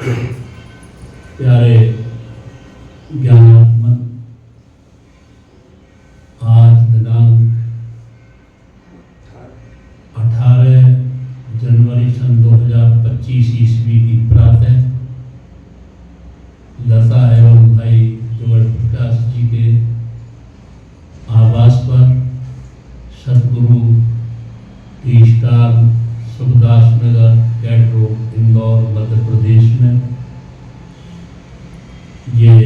प्यारे ज्ञानात्मक, आज दिनांक 18 जनवरी सन 2025 ईस्वी की प्रातः लता एवं भाई जोगड़ प्रकाश जी के आवास पर सतगुरु ईष्टान सुखदास नगर कैट रोड इंदौर मध्य प्रदेश में ये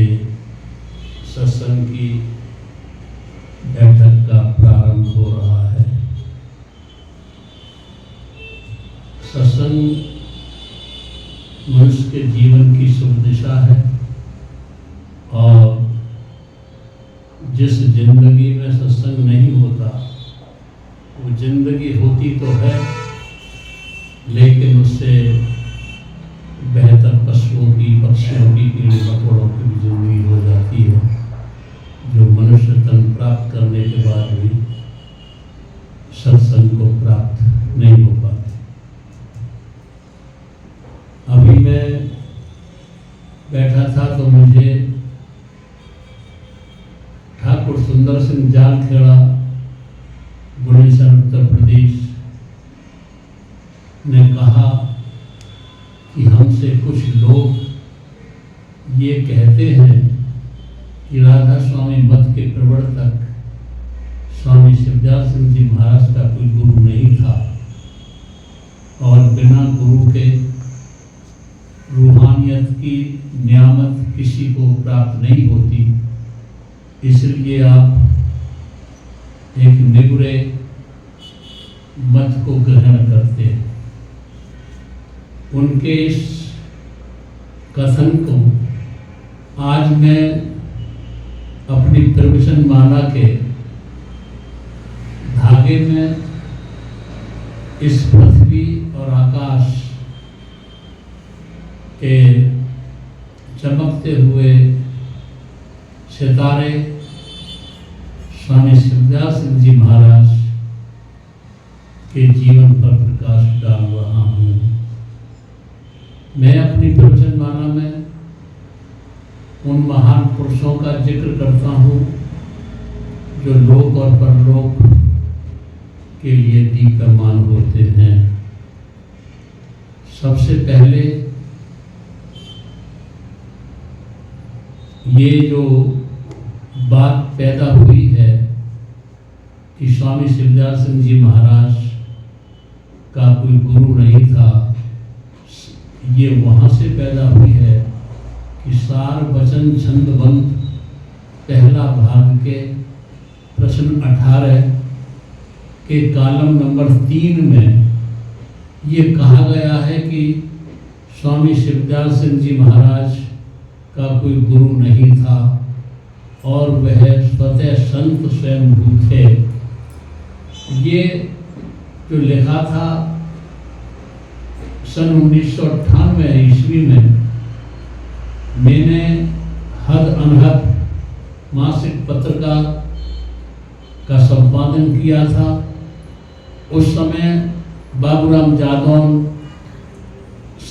सत्संग की बैठक का प्रारंभ हो रहा है। सत्संग मनुष्य के जीवन की शुभ दिशा है और जिस जिंदगी में सत्संग नहीं होता वो जिंदगी होती तो है, लेकिन उससे बेहतर पशुओं की, पक्षियों की, कीड़े मकोड़ों की भी जिंदगी हो जाती है, जो मनुष्य तन प्राप्त करने के बाद भी सत्संग को प्राप्त नहीं हो पाते। अभी मैं बैठा था तो मुझे ठाकुर सुंदर सिंह जालखेड़ा, बुढ़ेसर उत्तर प्रदेश ने कहा कि हमसे कुछ लोग ये कहते हैं कि राधा स्वामी मत के प्रवर्तक स्वामी शिवदयाल सिंह जी महाराज का कोई गुरु नहीं था और बिना गुरु के रूहानियत की नियामत किसी को प्राप्त नहीं होती, इसलिए आप एक निगुरे मत को ग्रहण करते हैं। उनके इस कथन को आज मैं अपनी प्रवचन माला के धागे में इस पृथ्वी और आकाश के चमकते हुए सितारे स्वामी शिवदयाल सिंह जी महाराज के जीवन पर प्रकाश डाल रहा हूँ। मैं अपनी प्रवचन माला में उन महान पुरुषों का जिक्र करता हूँ जो लोक और परलोक के लिए दीप्यमान होते हैं। सबसे पहले ये जो बात पैदा हुई है कि स्वामी शिवदयाल सिंह जी महाराज का कोई गुरु नहीं था, ये वहाँ से पैदा हुई है कि सार वचन छंदबंद पहला भाग के प्रश्न 18 के कॉलम नंबर 3 में ये कहा गया है कि स्वामी शिवदयाल सिंह जी महाराज का कोई गुरु नहीं था और वह स्वतः संत स्वयं थे। ये जो लिखा था सन 1998 ईस्वी में मैंने हद अनहद मासिक पत्रिका का संपादन किया था। उस समय बाबूराम जादौन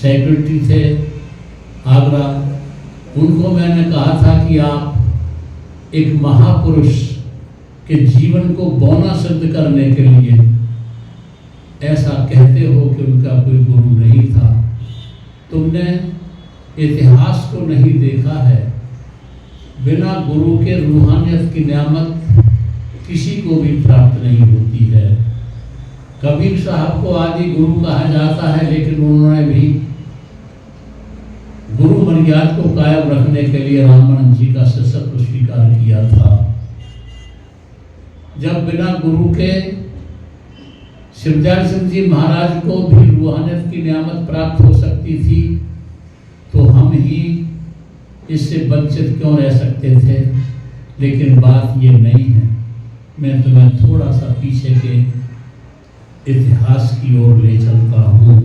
सेक्रेटरी थे आगरा। उनको मैंने कहा था कि आप एक महापुरुष के जीवन को बौना सिद्ध करने के लिए ऐसा कहते हो कि उनका कोई गुरु नहीं था। तुमने इतिहास को नहीं देखा है। बिना गुरु के रूहानियत की नियामत किसी को भी प्राप्त नहीं होती है। कबीर साहब को आदि गुरु कहा जाता है, लेकिन उन्होंने भी गुरु मर्यादा को कायम रखने के लिए रामानंद जी का शिष्यत्व स्वीकार किया था। जब बिना गुरु के शिवदयाल सिंह जी महाराज को भी रूहानियत की नियामत प्राप्त हो सकती थी, तो हम ही इससे वंचित क्यों रह सकते थे। लेकिन बात ये नहीं है। मैं तुम्हें थोड़ा सा पीछे के इतिहास की ओर ले चलता हूँ।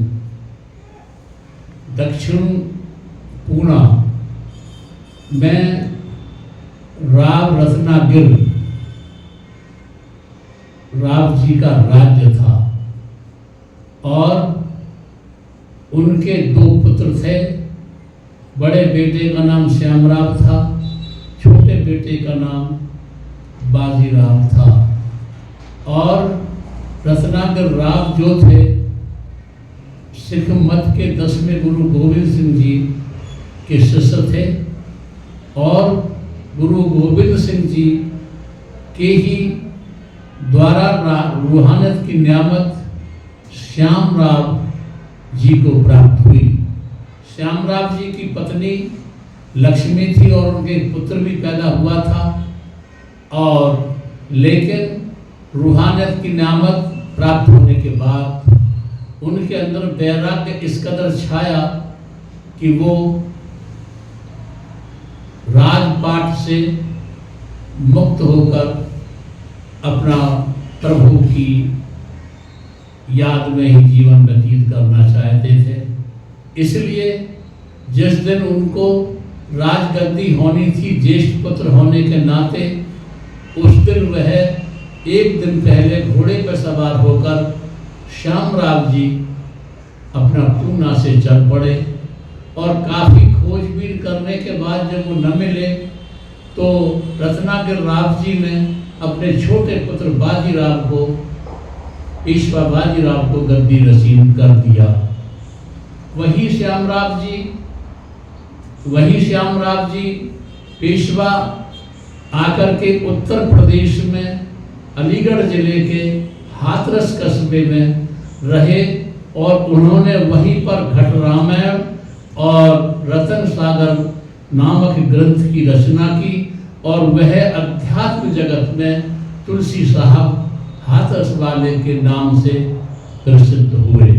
दक्षिण पूना में राव रत्नागिर राव जी का राज्य था और उनके दो पुत्र थे, बड़े बेटे का नाम श्यामराव था, छोटे बेटे का नाम बाजीराव था। और रत्नाकर राव जो थे सिख मत के 10वें गुरु गोविंद सिंह जी के शिष्य थे और गुरु गोविंद सिंह जी के ही द्वारा रूहानियत की नियामत श्यामराव जी को प्राप्त हुई। श्यामराव जी की पत्नी लक्ष्मी थी और उनके पुत्र भी पैदा हुआ था, और लेकिन रूहानियत की नियामत प्राप्त होने के बाद उनके अंदर वैराग्य इस कदर छाया कि वो राजपाट से मुक्त होकर अपना प्रभु की याद में ही जीवन व्यतीत करना चाहते थे। इसलिए जिस दिन उनको राजगद्दी होनी थी ज्येष्ठ पुत्र होने के नाते, उस दिन वह एक दिन पहले घोड़े पर सवार होकर श्यामराव जी अपना पूना से चल पड़े। और काफ़ी खोजबीन करने के बाद जब वो न मिले तो रत्नाकर राव जी ने अपने छोटे पुत्र बाजीराव को, पेशवा बाजीराव को गद्दी रसीद कर दिया। वही श्यामराव जी पेशवा आकर के उत्तर प्रदेश में अलीगढ़ जिले के हाथरस कस्बे में रहे और उन्होंने वहीं पर घट रामायण और रतन सागर नामक ग्रंथ की रचना की और वह अध्यात्म जगत में तुलसी साहब हाथरस वाले के नाम से प्रसिद्ध हुए।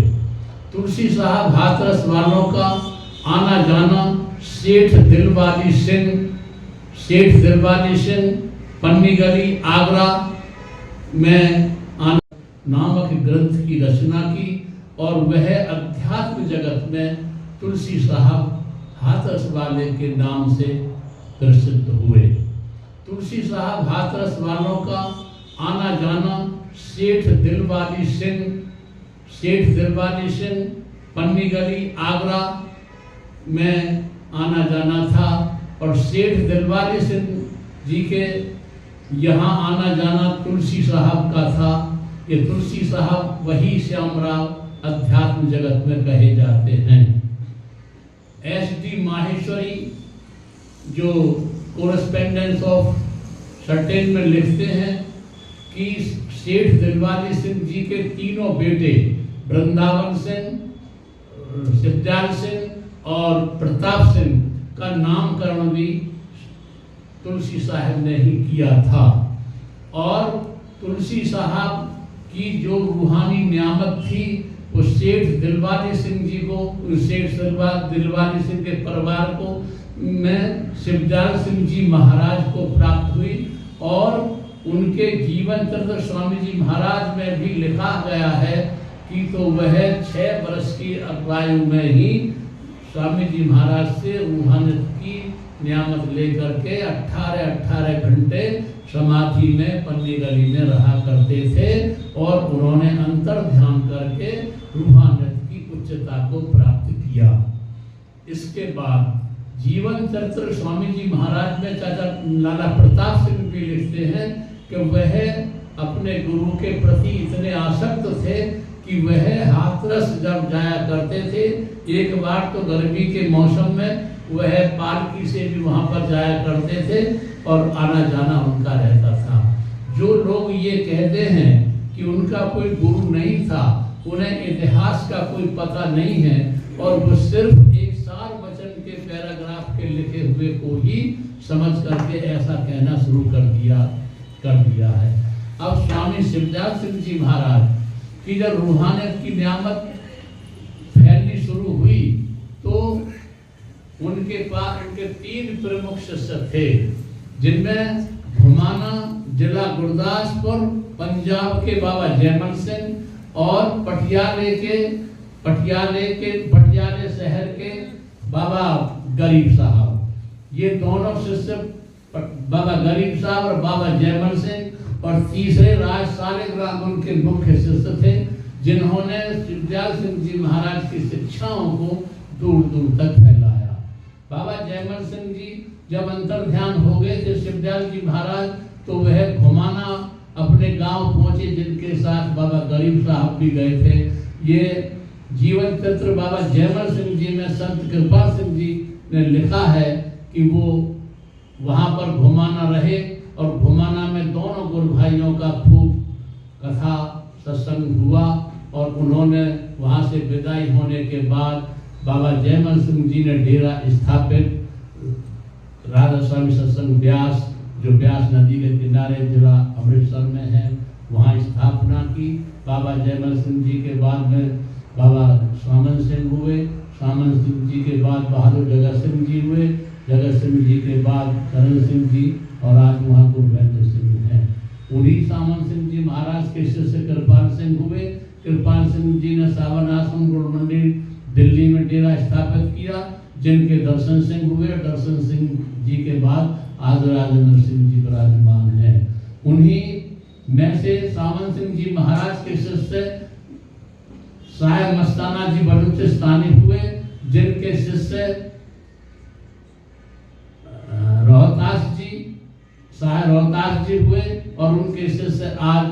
तुलसी साहब हाथरस वालों का आना जाना सेठ दिलवाली सिंह पन्नी गली आगरा में नामक ग्रंथ की रचना की और वह अध्यात्म जगत में तुलसी साहब हाथरस वाले के नाम से प्रसिद्ध हुए। तुलसी साहब हाथरस वालों का आना जाना सेठ दिलवाली सिंह पन्नी गली आगरा में आना जाना था और सेठ दिलवाली सिंह जी के यहाँ आना जाना तुलसी साहब का था। ये तुलसी साहब वही श्यामराव अध्यात्म जगत में कहे जाते हैं। एस.डी. माहेश्वरी जो कोरेस्पेंडेंस ऑफ सर्टेन में लिखते हैं कि सेठ दिलवाली सिंह जी के तीनों बेटे वृंदावन सिंह, सिद्धार्थ सिंह और प्रताप सिंह का नामकरण भी तुलसी साहब ने ही किया था। और तुलसी साहब की जो रूहानी नियामत थी वो सेठ दिलवाली सिंह जी को, सेठ दिलवाली सिंह के परिवार को में शिवदयाल सिंह जी महाराज को प्राप्त हुई। और उनके जीवन चरित्र स्वामी जी महाराज में भी लिखा गया है कि तो वह 6 वर्ष की आयु में ही स्वामी जी महाराज से रूहानियत की नियामत लेकर के 18 घंटे समाधि में पन्नी गली में रहा करते थे और उन्होंने अंतर ध्यान करके रूहानियत की उच्चता को प्राप्त किया। इसके बाद जीवन चरित्र स्वामी जी महाराज में चाचा लाला प्रताप सिंह भी लिखते हैं कि वह अपने गुरु के प्रति इतने आसक्त थे कि वह हाथरस जब जाया करते थे, एक बार तो गर्मी के मौसम में वह पालकी से भी वहाँ पर जाया करते थे और आना जाना उनका रहता था। जो लोग ये कहते हैं कि उनका कोई गुरु नहीं था, उन्हें इतिहास का कोई पता नहीं है और वो सिर्फ एक सार वचन के पैराग्राफ के लिखे हुए को ही समझ करके ऐसा कहना शुरू कर दिया है। अब स्वामी शिवदयाल सिंह जी महाराज की जब रूहानियत की नियामत फैलनी शुरू हुई तो उनके पास उनके 3 प्रमुख शिष्य थे, जिनमें घुमाना जिला गुरदासपुर पंजाब के बाबा जयमल सिंह और पटियाले शहर के बाबा गरीब साहब। ये दोनों शिष्य बाबा गरीब साहब और बाबा जयमल सिंह और तीसरे राज सालिग्राम उनके मुख्य शिष्य थे, जिन्होंने शिवदयाल सिंह जी महाराज की शिक्षाओं को दूर दूर तक फैलाया। बाबा जयमल सिंह जी जब अंतर ध्यान हो गए थे शिवदयाल जी महाराज, तो वह घुमाना अपने गांव पहुंचे, जिनके साथ बाबा गरीब साहब भी गए थे। ये जीवन चरित्र बाबा जयमल सिंह जी में संत कृपाल सिंह जी ने लिखा है कि वो वहां पर घुमाना रहे और घुमाना में दोनों गुरु भाइयों का खूब कथा सत्संग हुआ और उन्होंने वहां से विदाई होने के बाद बाबा जयमल सिंह जी ने डेरा स्थापित राधा स्वामी सत्संग ब्यास, जो ब्यास नदी के किनारे जिला अमृतसर में है, वहाँ स्थापना की। बाबा जयमल सिंह जी के बाद में बाबा स्वामन सिंह हुए, स्वामन सिंह जी के बाद बहादुर जगत सिंह जी हुए, जगत सिंह जी के बाद करण सिंह जी और आज वहाँ गुरवेंद्र सिंह हैं। उन्हीं सामन सिंह जी महाराज के शिष्य कृपाल सिंह हुए। कृपाल सिंह जी ने सावन आश्रम गुरु मंदिर दिल्ली में डेरा स्थापित किया, जिनके दर्शन सिंह हुए। दर्शन सिंह जी के बाद आज राजेंद्र सिंह जी विराजमान हैं। उन्हीं में से सावन सिंह जी महाराज के शिष्य साहेब मस्ताना जी बलूचिस्तानी हुए, जिनके शिष्य रोहतास जी, साहेब रोहतास जी हुए और उनके शिष्य आज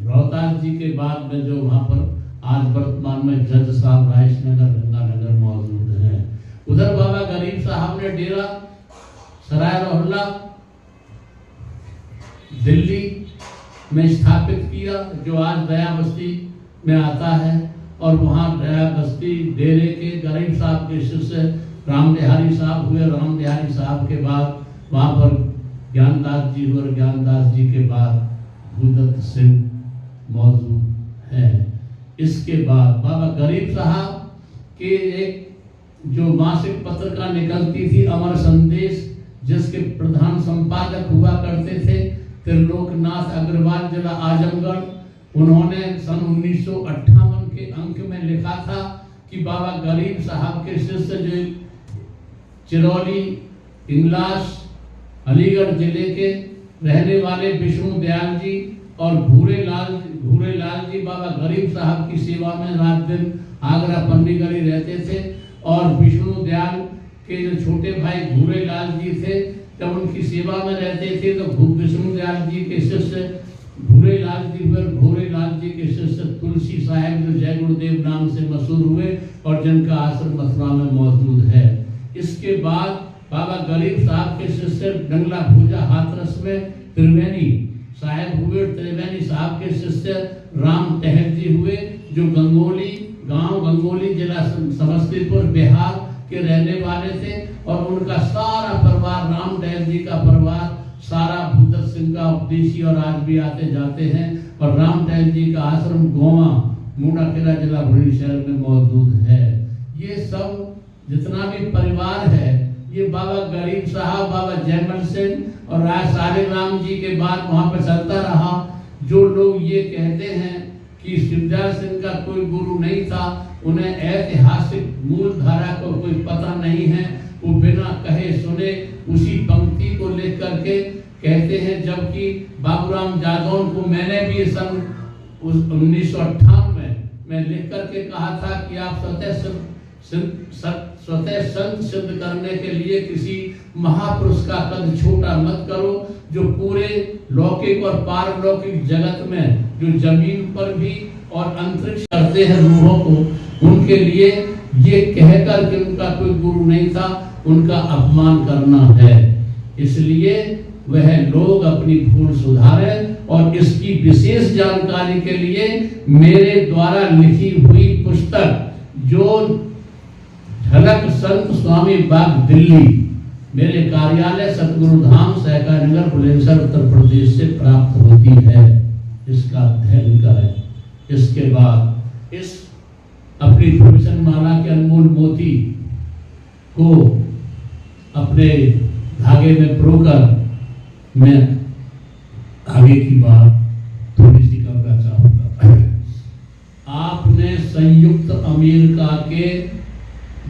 रोहतास जी के बाद में जो वहाँ पर आज वर्तमान में जज साहब राइस नगर गंगानगर मौजूद हैं। उधर बाबा गरीब साहब ने डेरा सराय रोहला दिल्ली में स्थापित किया, जो आज दया बस्ती में आता है। और वहाँ दया बस्ती डेरे के गरीब साहब के शिष्य राम बिहारी साहब हुए। राम बिहारी साहब के बाद वहाँ पर ज्ञानदास जी हुए और ज्ञानदास जी के बाद भूदत्त सिंह मौजूद है। इसके बाद बाबा गरीब साहब के एक जो मासिक पत्रिका निकलती थी अमर संदेश, जिसके प्रधान संपादक हुआ करते थे त्रिलोकनाथ अग्रवाल जिला आजमगढ़, उन्होंने सन 1958 के अंक में लिखा था कि बाबा गरीब साहब के शिष्य जो चिरौली इंगलास अलीगढ़ जिले के रहने वाले विष्णु दयाल जी और भूरे लाल जी बाबा गरीब साहब की सेवा में रात दिन आगरा पंडीगढ़ी रहते थे। और विष्णु दयाल के जो छोटे भाई भूरे लाल जी थे, जब उनकी सेवा में रहते थे तो विष्णु दयाल जी के शिष्य भूरे लाल जी हुए। भूरे लाल जी के शिष्य तुलसी साहेब जो जय गुरुदेव नाम से मशहूर हुए और जिनका आश्रम मथुरा में मौजूद है। इसके बाद बाबा गरीब साहब के शिष्य डंगला भूजा हाथरस में त्रिवेणी साहेब हुए। त्रिवेणी साहब के शिष्य राम टहल जी हुए, जो गंगोली जिला समस्तीपुर बिहार के रहने वाले थे। और उनका सारा परिवार, राम टहल जी का परिवार सारा भूदत्त सिंह का उपदेशी और आज भी आते जाते हैं। और राम टहल जी का आश्रम गोवा मूडाखेड़ा जिला बुलंदशहर में मौजूद है। ये सब जितना भी परिवार है, ये बाबा गरीब साहब, बाबा जयमल सिंह और राय सालिग्राम जी के बाद वहाँ पर चलता रहा। जो लोग ये कहते हैं कि शिवदयाल सिंह का कोई गुरु नहीं था, उन्हें ऐतिहासिक मूल धारा को कोई पता नहीं है। वो बिना कहे सुने उसी पंक्ति को लिख करके कहते हैं, जबकि बाबूराम जादौन को मैंने भी सन 1958 में लिख करके कहा था कि आप स्वतः संत सिद्ध करने के लिए किसी महापुरुष का कद छोटा मत करो, जो पूरे लौकिक और पारलौकिक जगत में जो जमीन पर भी और अंतरिक्ष करते हैं रूहों को, उनके लिए ये कहकर कि उनका कोई गुरु नहीं था, उनका अपमान करना है। इसलिए वह लोग अपनी भूल सुधारें। और इसकी विशेष जानकारी के लिए मेरे द्वारा लिखी हुई पुस्तक जो झलक संत स्वामी बाग दिल्ली, मेरे कार्यालय सतगुरु धाम सहकार नगर बुलंदशहर उत्तर प्रदेश से प्राप्त होती है। इसका अध्ययन करें। इसके बाद इस अपनी भविष्य माला के अनमोल मोती को अपने धागे में परोकर मैं आगे की बात थोड़ी सी करना चाहूंगा। आपने संयुक्त अमेरिका के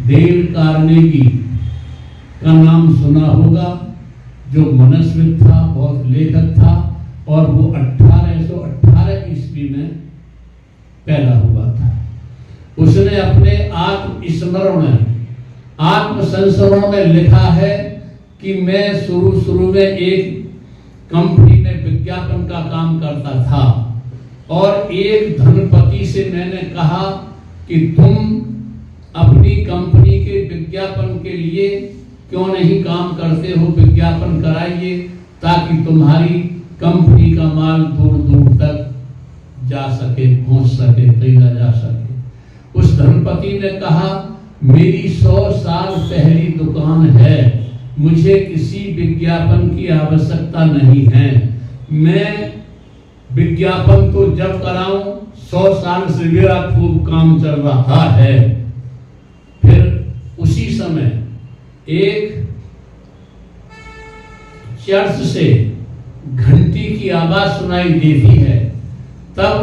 डेल कार्नेगी का नाम सुना होगा, जो मनस्वित था, बहुत लेखक था और वो 1818 ईस्वी में पैदा हुआ था। उसने अपने आत्मसंस्मरण में लिखा है कि मैं शुरू में एक कंपनी में विज्ञापन का काम करता था और एक धनपति से मैंने कहा कि तुम अपनी कंपनी के विज्ञापन के लिए क्यों नहीं काम करते हो, विज्ञापन कराइए ताकि तुम्हारी कंपनी का माल दूर दूर तक जा सके, पहुंच सके, खरीदा जा सके। उस धनपति ने कहा मेरी 100 साल पहली दुकान है, मुझे किसी विज्ञापन की आवश्यकता नहीं है, मैं विज्ञापन तो जब कराऊं 100 साल से मेरा खूब काम चल रहा है। फिर उसी समय एक चर्च से घंटी की आवाज सुनाई देती है। तब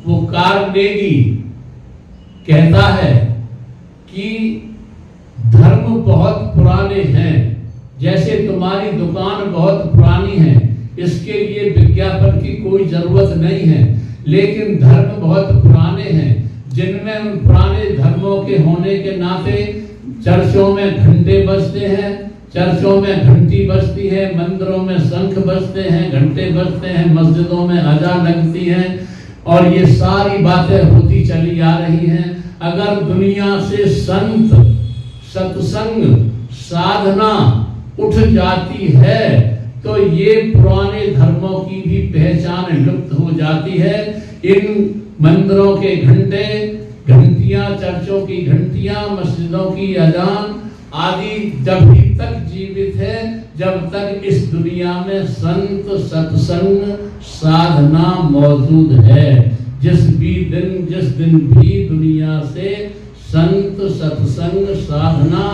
वो कार्नेगी कहता है कि धर्म बहुत पुराने हैं, जैसे तुम्हारी दुकान बहुत पुरानी है, इसके लिए विज्ञापन की कोई जरूरत नहीं है, लेकिन धर्म बहुत पुराने हैं जिनमें उन पुराने धर्मों के होने के नाते चर्चों में घंटे बजते हैं, चर्चों में घंटी बजती है, मंदिरों में शंख बजते हैं, घंटे बजते हैं, मस्जिदों में अजान लगती है और ये सारी बातें होती चली आ रही हैं। अगर दुनिया से संत, सत्संग, साधना उठ जाती है तो ये पुराने धर्मों की भी पहचान लुप्त हो जाती है। इन मंदिरों के घंटे, घंटियां, चर्चों की घंटियां, मस्जिदों की अजान आदि जब तक जीवित है, जब तक इस दुनिया में संत, सत्संग, साधना मौजूद है। जिस दिन भी दुनिया से संत, सत्संग, साधना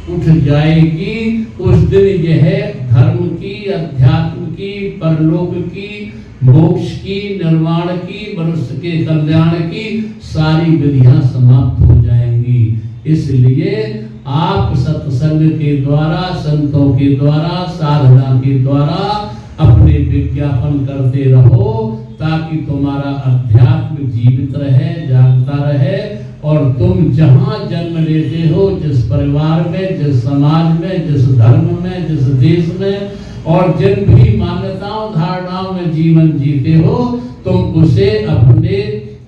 उठ जाएगी, उस दिन यह धर्म की, अध्यात्म की, परलोक की, मोक्ष की, निर्वाण की, मनुष्य के कल्याण की सारी विधियां समाप्त हो जाएंगी। इसलिए आप सत्संग के द्वारा, संतों के द्वारा, साधना के द्वारा अपने विज्ञापन करते रहो ताकि तुम्हारा अध्यात्म जीवित रहे, जागता रहे और तुम जहां जन्म लेते हो, जिस परिवार में, जिस समाज में, जिस धर्म में, जिस देश में और जिन भी मान्यताओं, धारणाओं में जीवन जीते हो, तुम उसे अपने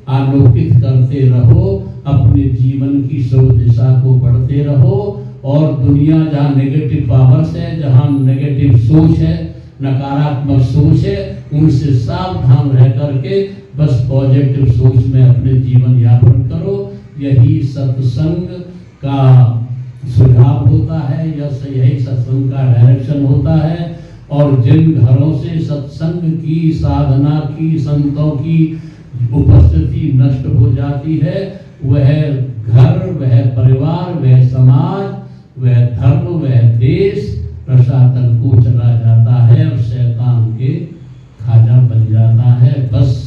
आलोकित करते रहो, अपने जीवन की सोच दिशा को बढ़ते रहो और दुनिया जहाँ नेगेटिव पावर्स है, जहाँ नेगेटिव सोच है, नकारात्मक सोच है, उनसे सावधान रह करके बस पॉजिटिव सोच में अपने जीवन यापन करो। यही सत्संग का सुझाव होता है, यही सत्संग का डायरेक्शन होता है। और जिन घरों से सत्संग की, साधना की, संतों की उपस्थिति नष्ट हो जाती है, वह घर, वह परिवार, वह समाज, वह धर्म, वह देश रसातल को चला जाता है और शैतान के खाजा बन जाता है। बस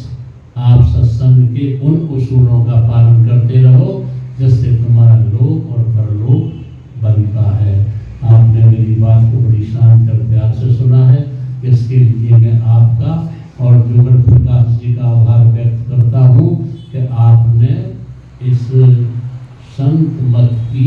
आप सत्संग के उन उसूलों का पालन करते रहो जिससे तुम्हारा लोक और परलोक बनता है। आपने मेरी बात को बड़ी शांत और प्यार से सुना है, इसके लिए मैं आपका और जोगड़ प्रकाश जी का आभार व्यक्त करता हूँ कि आपने इस संत मत की